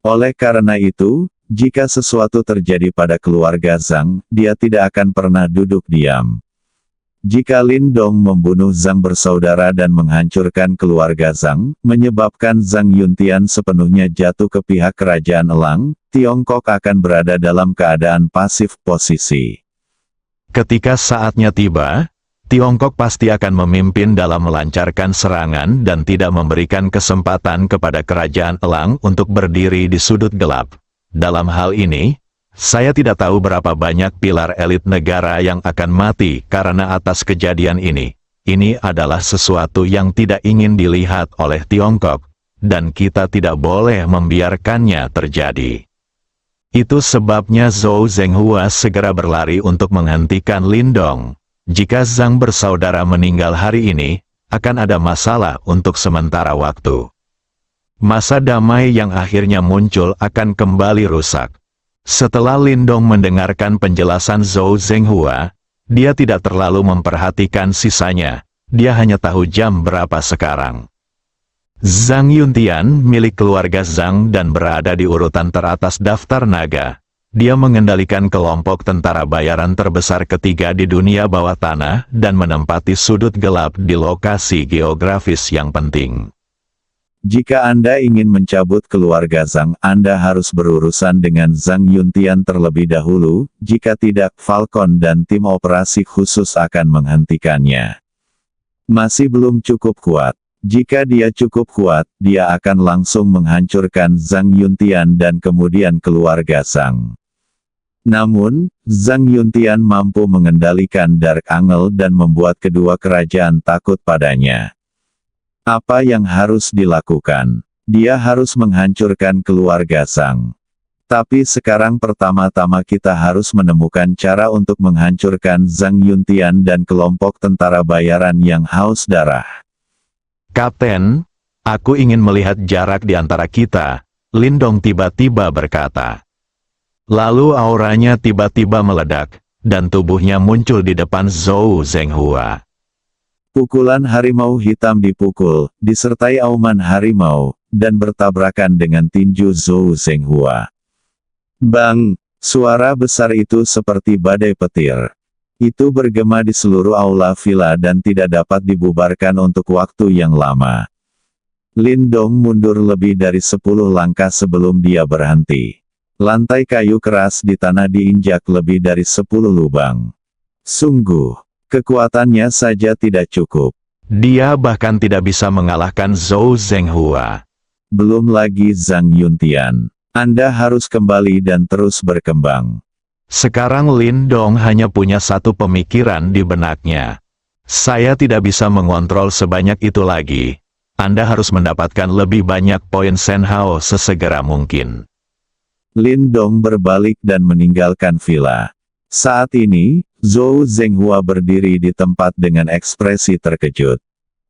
Oleh karena itu, jika sesuatu terjadi pada keluarga Zhang, dia tidak akan pernah duduk diam. Jika Lin Dong membunuh Zhang bersaudara dan menghancurkan keluarga Zhang, menyebabkan Zhang Yuntian sepenuhnya jatuh ke pihak Kerajaan Elang, Tiongkok akan berada dalam keadaan pasif posisi. Ketika saatnya tiba, Tiongkok pasti akan memimpin dalam melancarkan serangan dan tidak memberikan kesempatan kepada Kerajaan Elang untuk berdiri di sudut gelap. Dalam hal ini, saya tidak tahu berapa banyak pilar elit negara yang akan mati karena atas kejadian ini. Ini adalah sesuatu yang tidak ingin dilihat oleh Tiongkok, dan kita tidak boleh membiarkannya terjadi. Itu sebabnya Zhou Zhenghua segera berlari untuk menghentikan Lin Dong. Jika Zhang bersaudara meninggal hari ini, akan ada masalah untuk sementara waktu. Masa damai yang akhirnya muncul akan kembali rusak. Setelah Lin Dong mendengarkan penjelasan Zhou Zhenghua, dia tidak terlalu memperhatikan sisanya, dia hanya tahu jam berapa sekarang. Zhang Yuntian milik keluarga Zhang dan berada di urutan teratas daftar naga. Dia mengendalikan kelompok tentara bayaran terbesar ketiga di dunia bawah tanah dan menempati sudut gelap di lokasi geografis yang penting. Jika Anda ingin mencabut keluarga Zhang, Anda harus berurusan dengan Zhang Yuntian terlebih dahulu, jika tidak, Falcon dan tim operasi khusus akan menghentikannya. Masih belum cukup kuat. Jika dia cukup kuat, dia akan langsung menghancurkan Zhang Yuntian dan kemudian keluarga Zhang. Namun, Zhang Yuntian mampu mengendalikan Dark Angel dan membuat kedua kerajaan takut padanya. Apa yang harus dilakukan? Dia harus menghancurkan keluarga Zhang. Tapi sekarang pertama-tama kita harus menemukan cara untuk menghancurkan Zhang Yuntian dan kelompok tentara bayaran yang haus darah. Kapten, aku ingin melihat jarak di antara kita, Lindong tiba-tiba berkata. Lalu auranya tiba-tiba meledak, dan tubuhnya muncul di depan Zhou Zhenghua. Pukulan harimau hitam dipukul, disertai auman harimau, dan bertabrakan dengan tinju Zhou Zhenghua. Bang! Suara besar itu seperti badai petir. Itu bergema di seluruh aula villa dan tidak dapat dibubarkan untuk waktu yang lama. Lindong mundur lebih dari 10 langkah sebelum dia berhenti. Lantai kayu keras di tanah diinjak lebih dari 10 lubang. Sungguh, kekuatannya saja tidak cukup. Dia bahkan tidak bisa mengalahkan Zhou Zhenghua. Belum lagi Zhang Yuntian. Anda harus kembali dan terus berkembang. Sekarang Lindong hanya punya satu pemikiran di benaknya. Saya tidak bisa mengontrol sebanyak itu lagi. Anda harus mendapatkan lebih banyak poin Shenhao sesegera mungkin. Lindong berbalik dan meninggalkan villa. Saat ini, Zhou Zhenghua berdiri di tempat dengan ekspresi terkejut.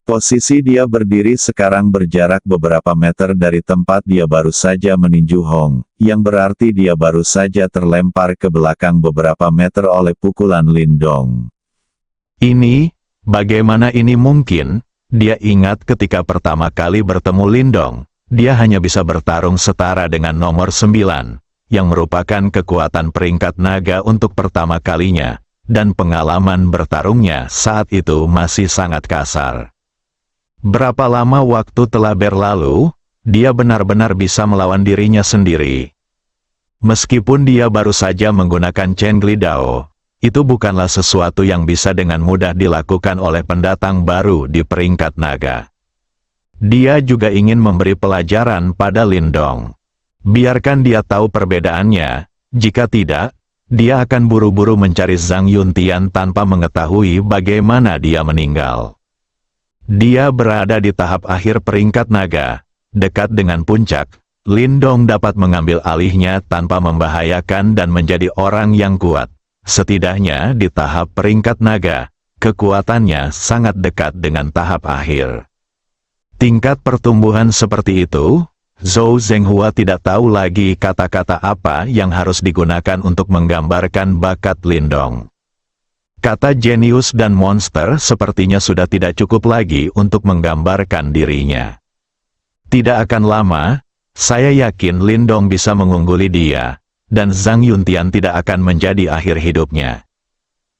Posisi dia berdiri sekarang berjarak beberapa meter dari tempat dia baru saja meninju Hong, yang berarti dia baru saja terlempar ke belakang beberapa meter oleh pukulan Lindong. Bagaimana ini mungkin? Dia ingat ketika pertama kali bertemu Lindong, dia hanya bisa bertarung setara dengan nomor 9, yang merupakan kekuatan peringkat naga untuk pertama kalinya, dan pengalaman bertarungnya saat itu masih sangat kasar. Berapa lama waktu telah berlalu, dia benar-benar bisa melawan dirinya sendiri. Meskipun dia baru saja menggunakan Chen Glidao, itu bukanlah sesuatu yang bisa dengan mudah dilakukan oleh pendatang baru di peringkat naga. Dia juga ingin memberi pelajaran pada Lindong. Biarkan dia tahu perbedaannya, jika tidak, dia akan buru-buru mencari Zhang Yuntian tanpa mengetahui bagaimana dia meninggal. Dia berada di tahap akhir peringkat naga, dekat dengan puncak. Lindong dapat mengambil alihnya tanpa membahayakan dan menjadi orang yang kuat. Setidaknya di tahap peringkat naga, kekuatannya sangat dekat dengan tahap akhir. Tingkat pertumbuhan seperti itu, Zhou Zhenghua tidak tahu lagi kata-kata apa yang harus digunakan untuk menggambarkan bakat Lindong. Kata jenius dan monster sepertinya sudah tidak cukup lagi untuk menggambarkan dirinya. Tidak akan lama, saya yakin Lindong bisa mengungguli dia, dan Zhang Yuntian tidak akan menjadi akhir hidupnya.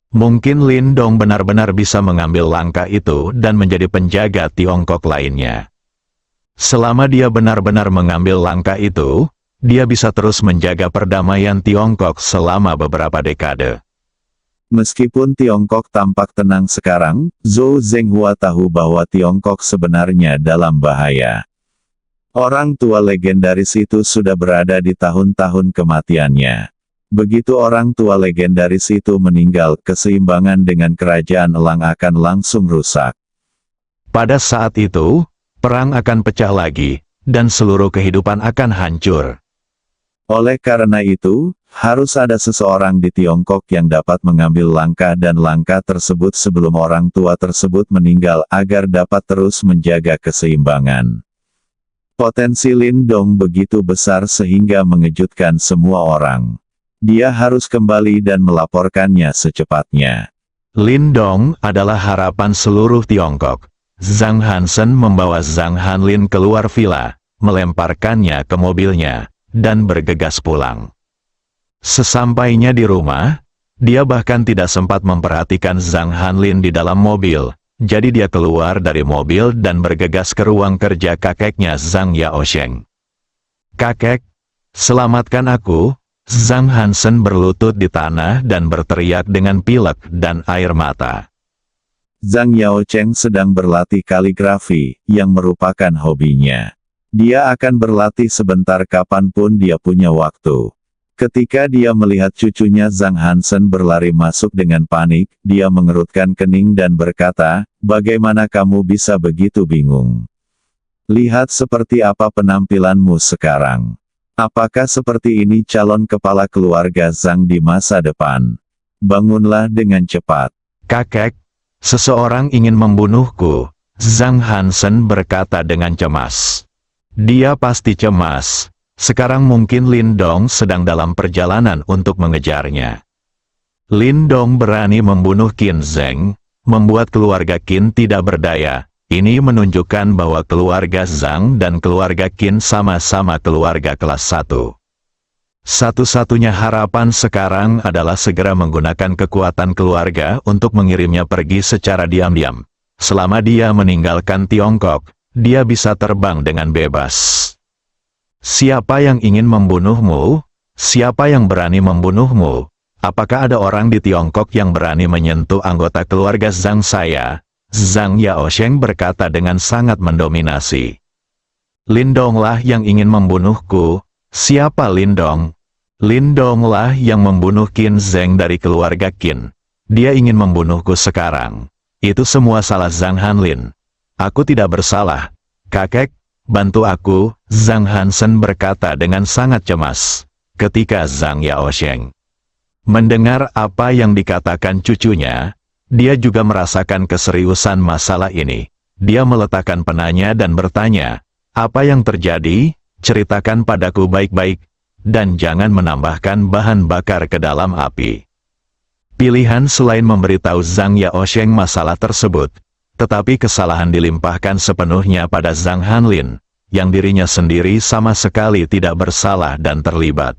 Mungkin Lindong benar-benar bisa mengambil langkah itu dan menjadi penjaga Tiongkok lainnya. Selama dia benar-benar mengambil langkah itu, dia bisa terus menjaga perdamaian Tiongkok selama beberapa dekade. Meskipun Tiongkok tampak tenang sekarang, Zhou Zhenghua tahu bahwa Tiongkok sebenarnya dalam bahaya. Orang tua legendaris itu sudah berada di tahun-tahun kematiannya. Begitu orang tua legendaris itu meninggal, keseimbangan dengan kerajaan Elang akan langsung rusak. Pada saat itu, perang akan pecah lagi, dan seluruh kehidupan akan hancur. Oleh karena itu, harus ada seseorang di Tiongkok yang dapat mengambil langkah dan langkah tersebut sebelum orang tua tersebut meninggal agar dapat terus menjaga keseimbangan. Potensi Lindong begitu besar sehingga mengejutkan semua orang. Dia harus kembali dan melaporkannya secepatnya. Lindong adalah harapan seluruh Tiongkok. Zhang Hansen membawa Zhang Hanlin keluar villa, melemparkannya ke mobilnya, dan bergegas pulang. Sesampainya di rumah, dia bahkan tidak sempat memperhatikan Zhang Hanlin di dalam mobil. Jadi dia keluar dari mobil dan bergegas ke ruang kerja kakeknya Zhang Yaosheng. "Kakek, selamatkan aku!" Zhang Hansen berlutut di tanah dan berteriak dengan pilek dan air mata. Zhang Yaocheng sedang berlatih kaligrafi, yang merupakan hobinya. Dia akan berlatih sebentar kapanpun dia punya waktu. Ketika dia melihat cucunya Zhang Hansen berlari masuk dengan panik, dia mengerutkan kening dan berkata, "Bagaimana kamu bisa begitu bingung? Lihat seperti apa penampilanmu sekarang. Apakah seperti ini calon kepala keluarga Zhang di masa depan? Bangunlah dengan cepat." "Kakek, seseorang ingin membunuhku," Zhang Hansen berkata dengan cemas. Dia pasti cemas. Sekarang mungkin Lin Dong sedang dalam perjalanan untuk mengejarnya. Lin Dong berani membunuh Qin Zheng, membuat keluarga Qin tidak berdaya. Ini menunjukkan bahwa keluarga Zhang dan keluarga Qin sama-sama keluarga kelas 1. Satu-satunya harapan sekarang adalah segera menggunakan kekuatan keluarga untuk mengirimnya pergi secara diam-diam. Selama dia meninggalkan Tiongkok, dia bisa terbang dengan bebas. "Siapa yang ingin membunuhmu? Siapa yang berani membunuhmu? Apakah ada orang di Tiongkok yang berani menyentuh anggota keluarga Zhang saya?" Zhang Yaosheng berkata dengan sangat mendominasi. "Lin Donglah yang ingin membunuhku." "Siapa Lin Dong?" "Lin Donglah yang membunuh Qin Zheng dari keluarga Qin. Dia ingin membunuhku sekarang. Itu semua salah Zhang Hanlin. Aku tidak bersalah. Kakek, bantu aku," Zhang Hansen berkata dengan sangat cemas. Ketika Zhang Yaosheng mendengar apa yang dikatakan cucunya, dia juga merasakan keseriusan masalah ini. Dia meletakkan penanya dan bertanya, "Apa yang terjadi? Ceritakan padaku baik-baik, dan jangan menambahkan bahan bakar ke dalam api." Pilihan selain memberitahu Zhang Yaosheng masalah tersebut, tetapi kesalahan dilimpahkan sepenuhnya pada Zhang Hanlin, yang dirinya sendiri sama sekali tidak bersalah dan terlibat.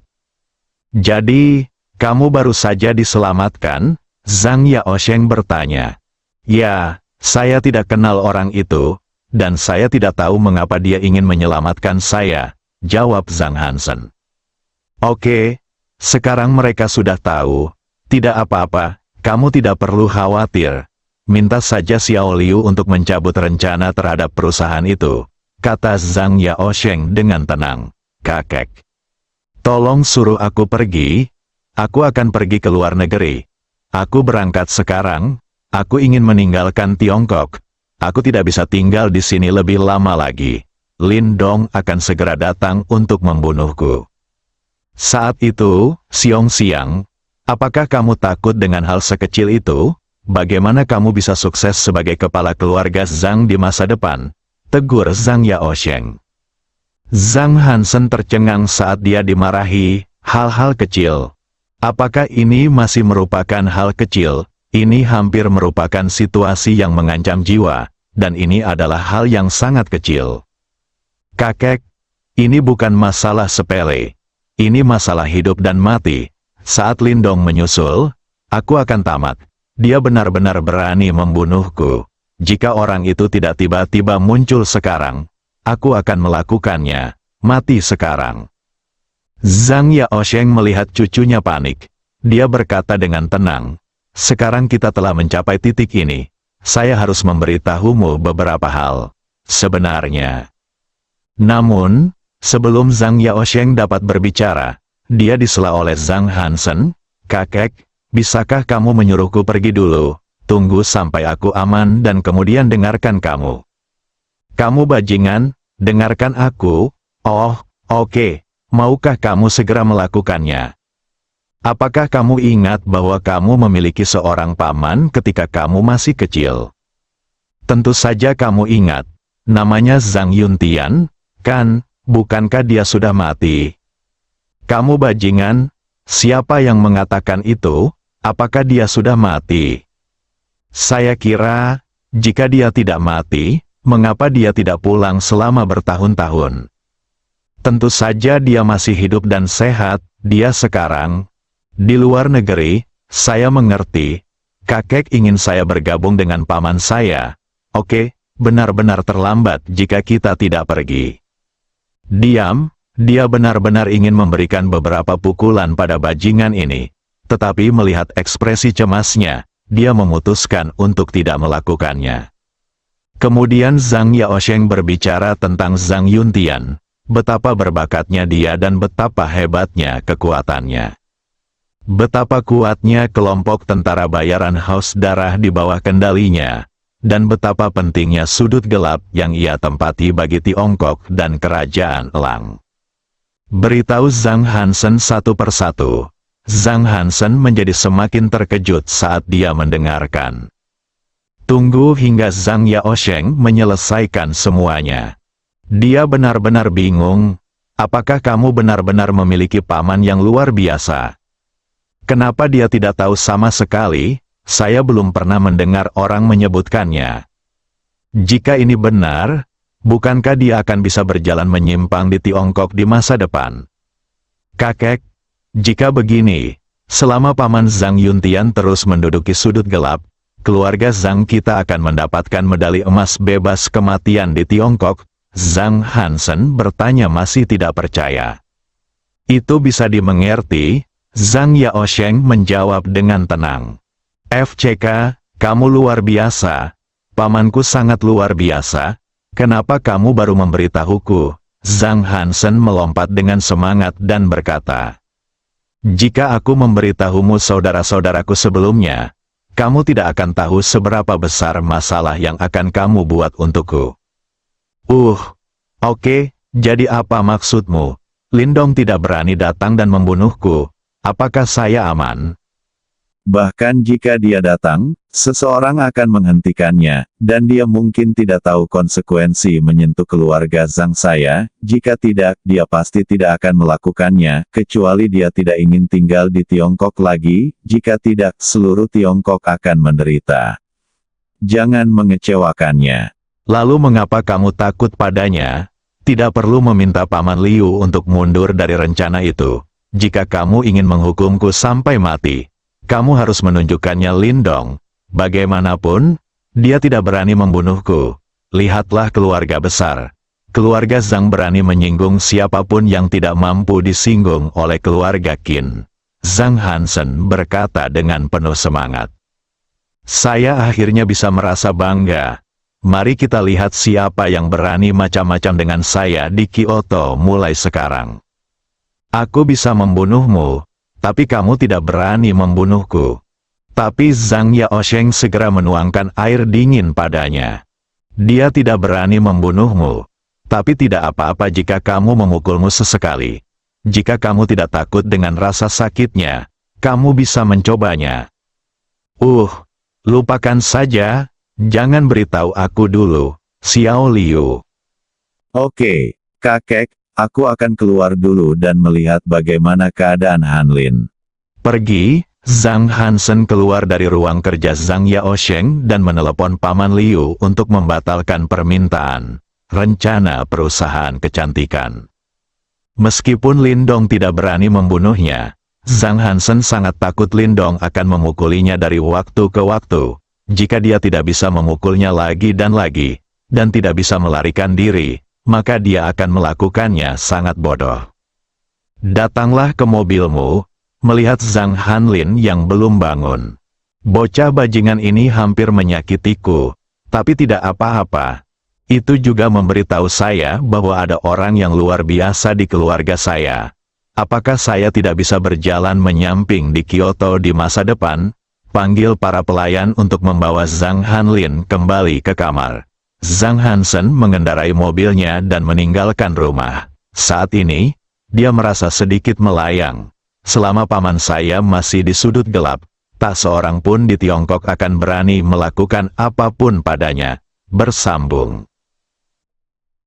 "Jadi, kamu baru saja diselamatkan?" Zhang Yaosheng bertanya. "Ya, saya tidak kenal orang itu, dan saya tidak tahu mengapa dia ingin menyelamatkan saya," jawab Zhang Hansen. "Oke, sekarang mereka sudah tahu. Tidak apa-apa, kamu tidak perlu khawatir. Minta saja Xiao Liu untuk mencabut rencana terhadap perusahaan itu," kata Zhang Yaosheng dengan tenang. "Kakek, tolong suruh aku pergi. Aku akan pergi ke luar negeri. Aku berangkat sekarang. Aku ingin meninggalkan Tiongkok. Aku tidak bisa tinggal di sini lebih lama lagi. Lin Dong akan segera datang untuk membunuhku." Saat itu, siang-siang, "Apakah kamu takut dengan hal sekecil itu? Bagaimana kamu bisa sukses sebagai kepala keluarga Zhang di masa depan?" tegur Zhang Yaosheng. Zhang Hansen tercengang saat dia dimarahi, "Hal-hal kecil. Apakah ini masih merupakan hal kecil? Ini hampir merupakan situasi yang mengancam jiwa, dan ini adalah hal yang sangat kecil. Kakek, ini bukan masalah sepele. Ini masalah hidup dan mati. Saat Lin Dong menyusul, aku akan tamat. Dia benar-benar berani membunuhku. Jika orang itu tidak tiba-tiba muncul sekarang, aku akan melakukannya. Mati sekarang." Zhang Yaosheng melihat cucunya panik. Dia berkata dengan tenang, "Sekarang kita telah mencapai titik ini. Saya harus memberitahumu beberapa hal. Sebenarnya." Namun, sebelum Zhang Yaosheng dapat berbicara, dia disela oleh Zhang Hansen. "Kakek, bisakah kamu menyuruhku pergi dulu? Tunggu sampai aku aman dan kemudian dengarkan kamu." "Kamu bajingan, dengarkan aku." "Oh, oke. Maukah kamu segera melakukannya? Apakah kamu ingat bahwa kamu memiliki seorang paman ketika kamu masih kecil?" "Tentu saja kamu ingat. Namanya Zhang Yuntian, kan? Bukankah dia sudah mati?" "Kamu bajingan, siapa yang mengatakan itu? Apakah dia sudah mati?" "Saya kira, jika dia tidak mati, mengapa dia tidak pulang selama bertahun-tahun?" "Tentu saja dia masih hidup dan sehat, dia sekarang di luar negeri. Saya mengerti. Kakek ingin saya bergabung dengan paman saya. Oke, benar-benar terlambat jika kita tidak pergi. Diam, dia benar-benar ingin memberikan beberapa pukulan pada bajingan ini. Tetapi melihat ekspresi cemasnya, dia memutuskan untuk tidak melakukannya. Kemudian Zhang Yaosheng berbicara tentang Zhang Yuntian, betapa berbakatnya dia dan betapa hebatnya kekuatannya. Betapa kuatnya kelompok tentara bayaran haus darah di bawah kendalinya, dan betapa pentingnya sudut gelap yang ia tempati bagi Tiongkok dan Kerajaan Elang. Beritahu Zhang Hansen satu persatu. Zhang Hansen menjadi semakin terkejut saat dia mendengarkan. Tunggu hingga Zhang Yaosheng menyelesaikan semuanya. Dia benar-benar bingung. Apakah kamu benar-benar memiliki paman yang luar biasa? Kenapa dia tidak tahu sama sekali? Saya belum pernah mendengar orang menyebutkannya. Jika ini benar, bukankah dia akan bisa berjalan menyimpang di Tiongkok di masa depan? Kakek, jika begini, selama paman Zhang Yuntian terus menduduki sudut gelap, keluarga Zhang kita akan mendapatkan medali emas bebas kematian di Tiongkok. Zhang Hansen bertanya masih tidak percaya. Itu bisa dimengerti. Zhang Yaosheng menjawab dengan tenang. FCK, kamu luar biasa. Pamanku sangat luar biasa. Kenapa kamu baru memberitahuku? Zhang Hansen melompat dengan semangat dan berkata, jika aku memberitahumu saudara-saudaraku sebelumnya, kamu tidak akan tahu seberapa besar masalah yang akan kamu buat untukku. Oke, jadi apa maksudmu? Lindong tidak berani datang dan membunuhku. Apakah saya aman? Bahkan jika dia datang, seseorang akan menghentikannya, dan dia mungkin tidak tahu konsekuensi menyentuh keluarga Zhang saya. Jika tidak, dia pasti tidak akan melakukannya, kecuali dia tidak ingin tinggal di Tiongkok lagi. Jika tidak, seluruh Tiongkok akan menderita. Jangan mengecewakannya. Lalu mengapa kamu takut padanya? Tidak perlu meminta Paman Liu untuk mundur dari rencana itu. Jika kamu ingin menghukumku sampai mati, kamu harus menunjukkannya Lindong. Bagaimanapun, dia tidak berani membunuhku. Lihatlah keluarga besar. Keluarga Zhang berani menyinggung siapapun yang tidak mampu disinggung oleh keluarga Qin. Zhang Hansen berkata dengan penuh semangat. Saya akhirnya bisa merasa bangga. Mari kita lihat siapa yang berani macam-macam dengan saya di Kyoto mulai sekarang. Aku bisa membunuhmu, tapi kamu tidak berani membunuhku. Tapi Zhang Yaosheng segera menuangkan air dingin padanya. Dia tidak berani membunuhmu, tapi tidak apa-apa jika kamu memukulmu sesekali. Jika kamu tidak takut dengan rasa sakitnya, kamu bisa mencobanya. Lupakan saja, jangan beritahu aku dulu, Xiao Liu. Oke, kakek. Aku akan keluar dulu dan melihat bagaimana keadaan Hanlin. Pergi, Zhang Hansen keluar dari ruang kerja Zhang Yaosheng dan menelepon Paman Liu untuk membatalkan permintaan rencana perusahaan kecantikan. Meskipun Lindong tidak berani membunuhnya, Zhang Hansen sangat takut Lindong akan memukulinya dari waktu ke waktu. Jika dia tidak bisa memukulnya lagi, dan tidak bisa melarikan diri, maka dia akan melakukannya sangat bodoh. Datanglah ke mobilmu, melihat Zhang Hanlin yang belum bangun. Bocah bajingan ini hampir menyakitiku, tapi tidak apa-apa. Itu juga memberitahu saya bahwa ada orang yang luar biasa di keluarga saya. Apakah saya tidak bisa berjalan menyamping di Kyoto di masa depan? Panggil para pelayan untuk membawa Zhang Hanlin kembali ke kamar. Zhang Hansen mengendarai mobilnya dan meninggalkan rumah. Saat ini, dia merasa sedikit melayang. Selama paman saya masih di sudut gelap, tak seorang pun di Tiongkok akan berani melakukan apapun padanya. Bersambung.